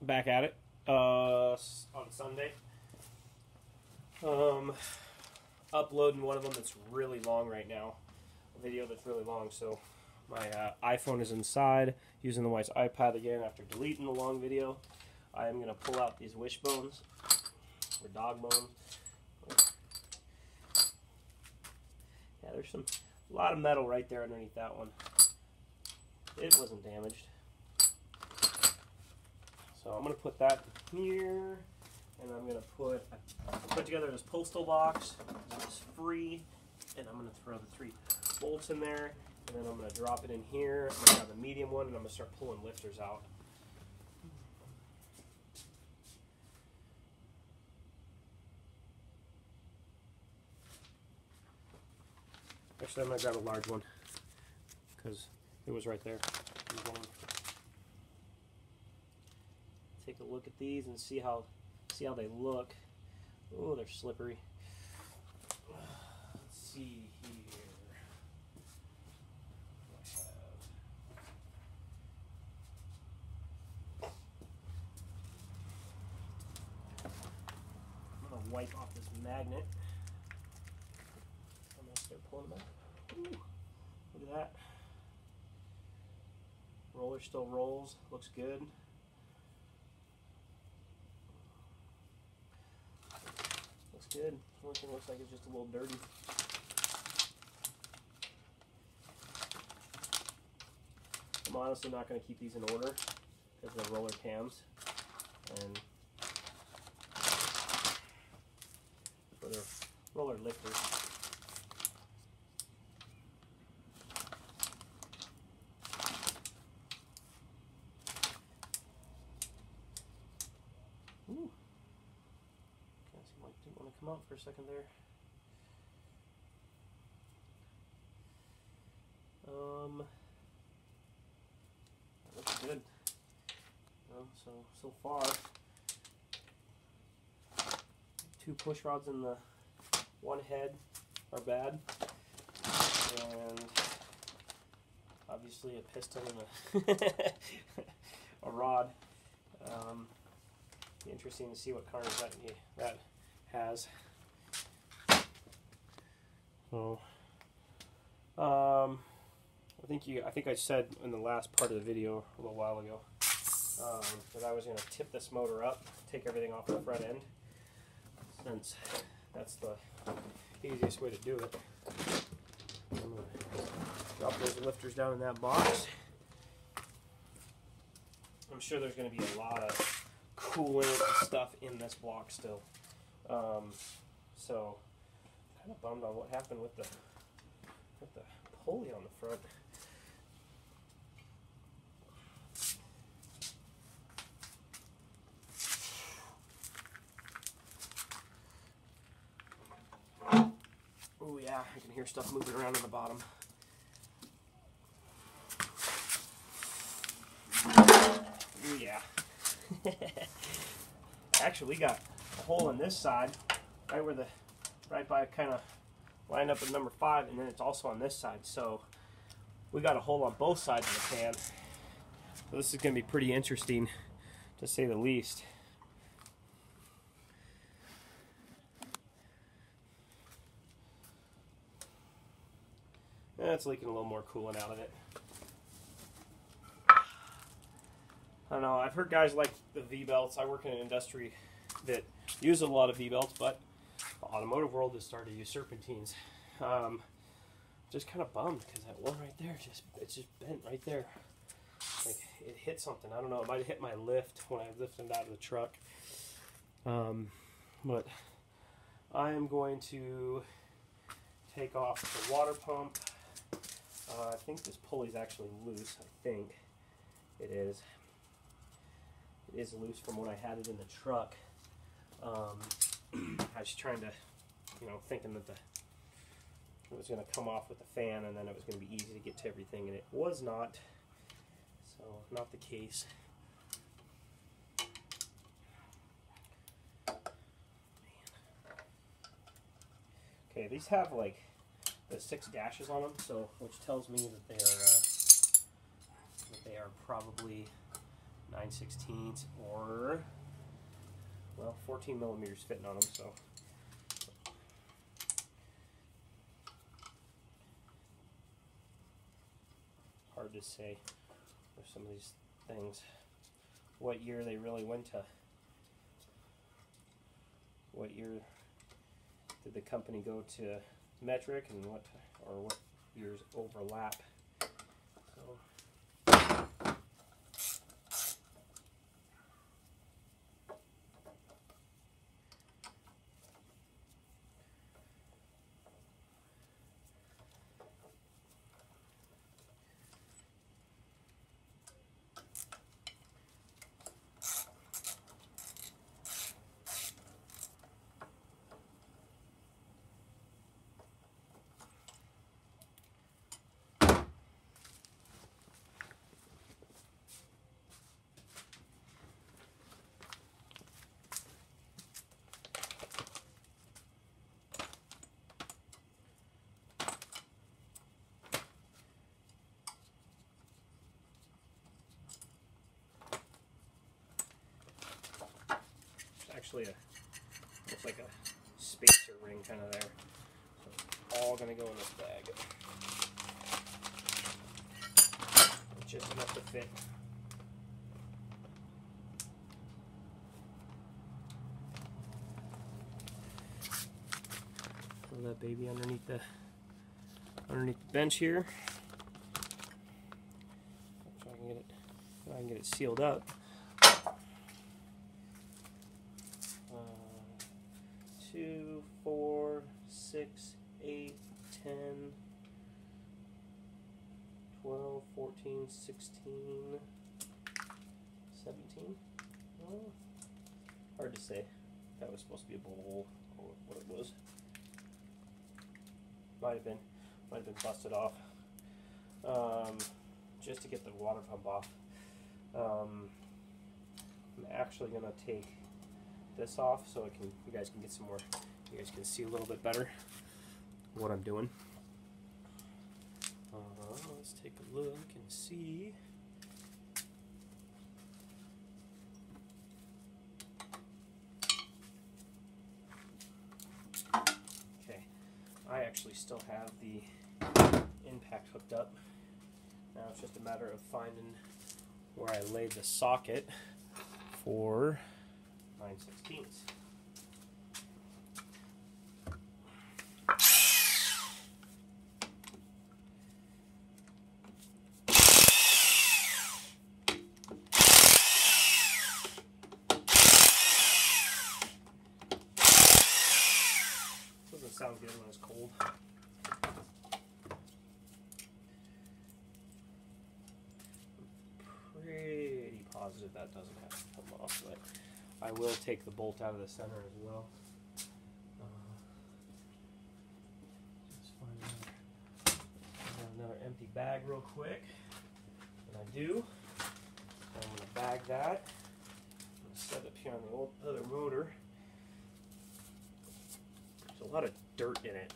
back at it on Sunday. Uploading one of them that's really long right now. A video that's really long. So my iPhone is inside, using the wife's iPad again after deleting the long video. I am going to pull out these wishbones, or dog bones. Yeah, there's a lot of metal right there underneath that one. It wasn't damaged. So I'm going to put that here, and I'm going to put together this postal box. It's free, and I'm going to throw the 3 bolts in there, and then I'm going to drop it in here. I'm going to have the medium one, and I'm going to start pulling lifters out. Actually, I'm going to grab a large one because it was right there. Take a look at these and see how they look. Oh, they're slippery. Let's see here. I'm gonna wipe off this magnet. I'm gonna start pulling them out. Ooh, look at that. Roller still rolls. Looks good. Looks good. The only thing looks like it's just a little dirty. I'm honestly not going to keep these in order because they're roller cams, and for their roller lifters. Ooh. Didn't want to come out for a second there. That looks good. So far, 2 push rods in the one head are bad, and obviously a piston and a rod. Be interesting to see what carnage that has. So, I think I said in the last part of the video a little while ago that I was going to tip this motor up, take everything off the front end, since that's the easiest way to do it. I'm going to drop those lifters down in that box. I'm sure there's going to be a lot of coolant and stuff in this block still. So kind of bummed on what happened with the pulley on the front. Oh yeah, I can hear stuff moving around on the bottom. Oh yeah. Actually, we got a hole in this side, right by kind of lined up with number 5, and then it's also on this side. So we got a hole on both sides of the pan. So this is going to be pretty interesting, to say the least. It's leaking a little more coolant out of it. I don't know, I've heard guys like the V-belts. I work in an industry that uses a lot of V-belts, but the automotive world has started to use serpentines. Just kind of bummed because that one right there, it's just bent right there. Like it hit something. I don't know, it might have hit my lift when I lifted it out of the truck. But I am going to take off the water pump. I think this pulley's actually loose. I think it is. It is loose from when I had it in the truck. I was trying to, thinking that it was going to come off with the fan, and then it was going to be easy to get to everything, and it was not. So, not the case. Okay, these have like the 6 dashes on them, so which tells me that they are probably 9/16 or, well, 14 millimeters fitting on them, so. Hard to say with some of these things what year they really went to. What year did the company go to metric, and what years overlap? So actually looks like a spacer ring kind of there. So it's all going to go in this bag. Just enough to fit. Throw that baby underneath the bench here. Try and get it sealed up. 2, 4, 6, 8, 10, 12, 14, 16, 17. Well, hard to say. That was supposed to be a bowl, or what it was. Might have been busted off. Just to get the water pump off. I'm actually gonna take this off so you guys can get some more. You guys can see a little bit better what I'm doing. Let's take a look and see. Okay, I actually still have the impact hooked up. Now it's just a matter of finding where I laid the socket for 9/16. Doesn't sound good when it's cold. Pretty positive that doesn't have to come off, but I will take the bolt out of the center as well. Just find another empty bag real quick. And I do. So I'm going to bag that. I'm going to set it up here on the other motor. There's a lot of dirt in it.